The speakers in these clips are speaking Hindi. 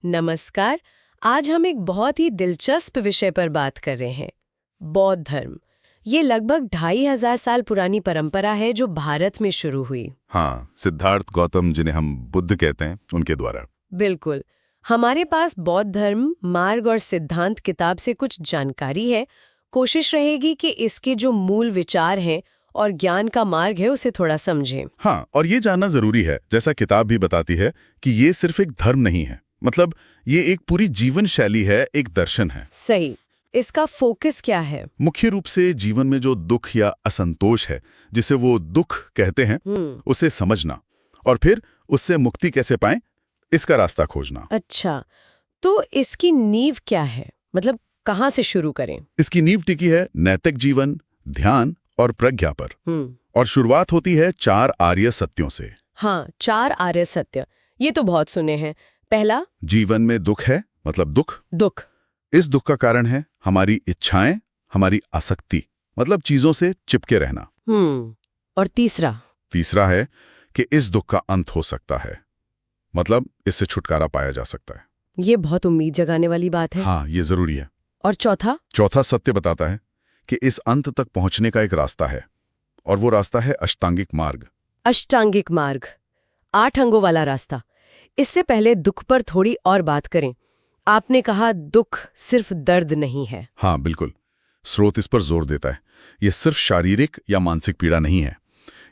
नमस्कार। आज हम एक बहुत ही दिलचस्प विषय पर बात कर रहे हैं, बौद्ध धर्म। ये लगभग 2500 साल पुरानी परंपरा है जो भारत में शुरू हुई। हाँ, सिद्धार्थ गौतम जिन्हें हम बुद्ध कहते हैं, उनके द्वारा। बिल्कुल। हमारे पास बौद्ध धर्म मार्ग और सिद्धांत किताब से कुछ जानकारी है। कोशिश रहेगी कि इसके जो मूल विचार हैं और ज्ञान का मार्ग है उसे थोड़ा समझें। हाँ, और ये जानना जरूरी है, जैसा किताब भी बताती है, कि ये सिर्फ एक धर्म नहीं है। मतलब ये एक पूरी जीवन शैली है, एक दर्शन है। सही। इसका फोकस क्या है? मुख्य रूप से जीवन में जो दुख या असंतोष है, जिसे वो दुख कहते हैं, उसे समझना और फिर उससे मुक्ति कैसे पाएं, इसका रास्ता खोजना। अच्छा, तो इसकी नींव क्या है? मतलब कहाँ से शुरू करें? इसकी नींव टिकी है नैतिक जीवन, ध्यान और प्रज्ञा पर। और शुरुआत होती है 4 आर्य सत्यों से। हाँ, 4 आर्य सत्य, ये तो बहुत सुने हैं। पहला, जीवन में दुख है, मतलब दुख। इस दुख का कारण है हमारी इच्छाएं, हमारी आसक्ति, मतलब चीजों से चिपके रहना। और तीसरा है कि इस दुख का अंत हो सकता है, मतलब इससे छुटकारा पाया जा सकता है। ये बहुत उम्मीद जगाने वाली बात है। हाँ, ये जरूरी है। और चौथा सत्य बताता है कि इस अंत तक पहुंचने का एक रास्ता है, और वो रास्ता है अष्टांगिक मार्ग। अष्टांगिक मार्ग, 8 अंगों वाला रास्ता। इससे पहले दुख पर थोड़ी और बात करें। आपने कहा दुख सिर्फ दर्द नहीं है। हाँ, बिल्कुल। स्रोत इस पर जोर देता है। ये सिर्फ शारीरिक या मानसिक पीड़ा नहीं है।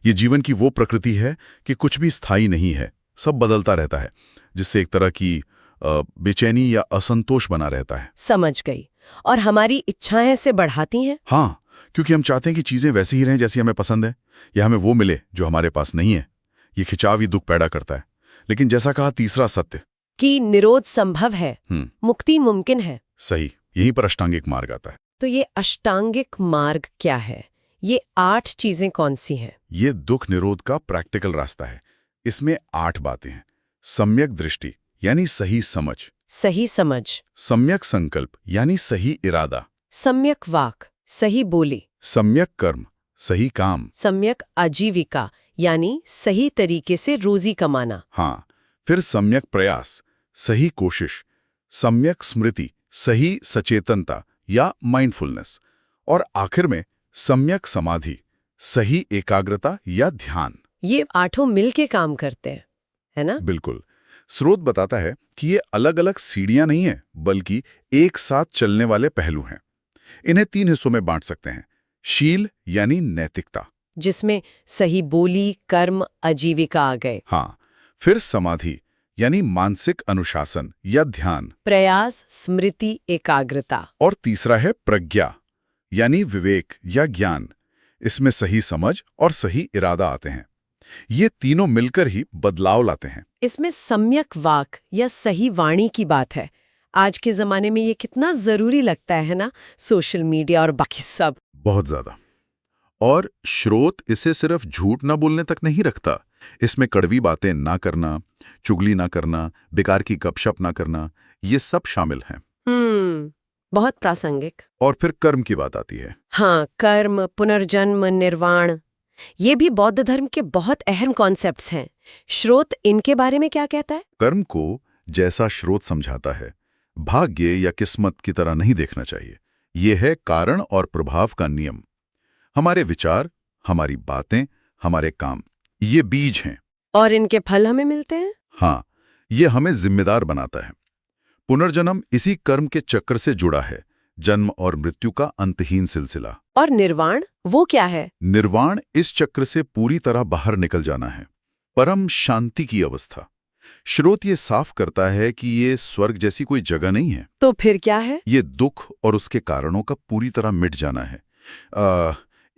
ये जीवन की वो प्रकृति है कि कुछ भी स्थायी नहीं है, सब बदलता रहता है, जिससे एक तरह की बेचैनी या असंतोष बना रहता है। समझ गई। और हमारी इच्छाएं से बढ़ाती हैं? हाँ, क्योंकि हम चाहते हैं कि चीजें वैसी ही रहें जैसी हमें पसंद है, या हमें वो मिले जो हमारे पास नहीं है। ये खिंचाव ही दुख पैदा करता है। लेकिन जैसा कहा तीसरा सत्य कि निरोध संभव है, मुक्ति मुमकिन है। सही, यहीं पर अष्टांगिक मार्ग आता है। तो ये अष्टांगिक मार्ग क्या है? ये 8 चीजें कौन सी हैं? ये दुख निरोध का प्रैक्टिकल रास्ता है। इसमें 8 बातें हैं। सम्यक दृष्टि यानी सही समझ, सम्यक संकल्प यानी सही इरादा, सम्यक वाक, सही बोली, सम्यक कर्म, सही काम, सम्यक आजीविका यानी सही तरीके से रोजी कमाना। हाँ, फिर सम्यक प्रयास, सही कोशिश, सम्यक स्मृति, सही सचेतनता या माइंडफुलनेस, और आखिर में सम्यक समाधि, सही एकाग्रता या ध्यान। ये 8 मिल के काम करते हैं, है ना? बिल्कुल। स्रोत बताता है कि ये अलग अलग सीढ़ियां नहीं हैं, बल्कि एक साथ चलने वाले पहलू हैं। इन्हें 3 हिस्सों में बांट सकते हैं। शील यानी नैतिकता, जिसमें सही बोली, कर्म, आजीविका आ गए। हाँ। फिर समाधि यानी मानसिक अनुशासन या ध्यान, प्रयास, स्मृति, एकाग्रता। और तीसरा है प्रज्ञा यानी विवेक या ज्ञान। इसमें सही समझ और सही इरादा आते हैं। ये तीनों मिलकर ही बदलाव लाते हैं। इसमें सम्यक वाक या सही वाणी की बात है। आज के जमाने में ये कितना जरूरी लगता है ना, सोशल मीडिया और बाकी सब। बहुत ज्यादा। और स्रोत इसे सिर्फ झूठ ना बोलने तक नहीं रखता। इसमें कड़वी बातें ना करना, चुगली ना करना, बेकार की गपशप ना करना, ये सब शामिल हैं। बहुत प्रासंगिक। और फिर कर्म की बात आती है। हाँ, कर्म, पुनर्जन्म, निर्वाण, ये भी बौद्ध धर्म के बहुत अहम कॉन्सेप्ट्स हैं। स्रोत इनके बारे में क्या कहता है? कर्म को, जैसा स्रोत समझाता है, भाग्य या किस्मत की तरह नहीं देखना चाहिए। ये है कारण और प्रभाव का नियम। हमारे विचार, हमारी बातें, हमारे काम, ये बीज हैं। और इनके फल हमें मिलते हैं? हाँ, ये हमें जिम्मेदार बनाता है। पुनर्जन्म इसी कर्म के चक्र से जुड़ा है, जन्म और मृत्यु का अंतहीन सिलसिला। और निर्वाण, वो क्या है? निर्वाण इस चक्र से पूरी तरह बाहर निकल जाना है, परम शांति की अवस्था। स्रोत ये साफ करता है कि ये स्वर्ग जैसी कोई जगह नहीं है। तो फिर क्या है? ये दुख और उसके कारणों का पूरी तरह मिट जाना है।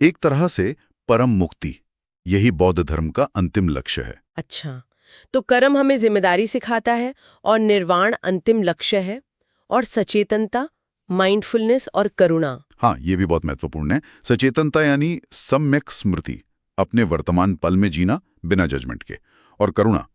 एक तरह से परम मुक्ति। यही बौद्ध धर्म का अंतिम लक्ष्य है। अच्छा, तो कर्म हमें जिम्मेदारी सिखाता है और निर्वाण अंतिम लक्ष्य है। और सचेतनता, माइंडफुलनेस और करुणा। हाँ, ये भी बहुत महत्वपूर्ण है। सचेतनता यानी सम्यक स्मृति, अपने वर्तमान पल में जीना बिना जजमेंट के। और करुणा,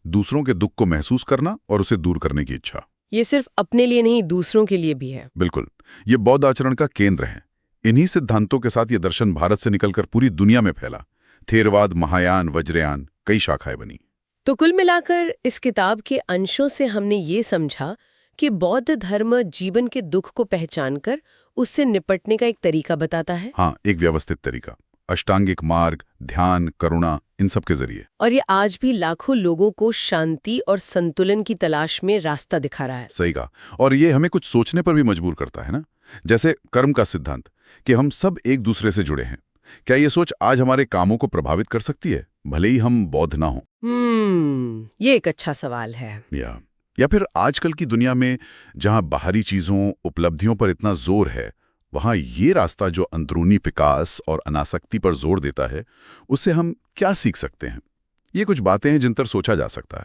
दूसरों के दुख को महसूस करना और उसे दूर करने की इच्छा। ये सिर्फ अपने लिए नहीं, दूसरों के लिए भी है। बिल्कुल, ये बौद्ध आचरण का केंद्र है। इन्हीं सिद्धांतों के साथ ये दर्शन भारत से निकलकर पूरी दुनिया में फैला। थेरवाद, महायान, वज्रयान, कई शाखाएं बनी। तो कुल मिलाकर इस किताब के अंशों से हमने ये समझा कि बौद्ध धर्म जीवन के दुख को पहचानकर उससे निपटने का एक तरीका बताता है। हाँ, एक व्यवस्थित तरीका, अष्टांगिक मार्ग, ध्यान, करुणा, इन सब के जरिए। और ये आज भी लाखों लोगों को शांति और संतुलन की तलाश में रास्ता दिखा रहा है। सही कहा। और ये हमें कुछ सोचने पर भी मजबूर करता है ना, जैसे कर्म का सिद्धांत, कि हम सब एक दूसरे से जुड़े हैं। क्या ये सोच आज हमारे कामों को प्रभावित कर सकती है, भले ही हम बौद्ध ना हों? ये एक अच्छा सवाल है। या फिर आजकल की दुनिया में जहां बाहरी चीजों, उपलब्धियों पर इतना जोर है, वहां ये रास्ता जो अंदरूनी विकास और अनासक्ति पर जोर देता है, उससे हम क्या सीख सकते हैं? ये कुछ बातें हैं जिन पर सोचा जा सकता है।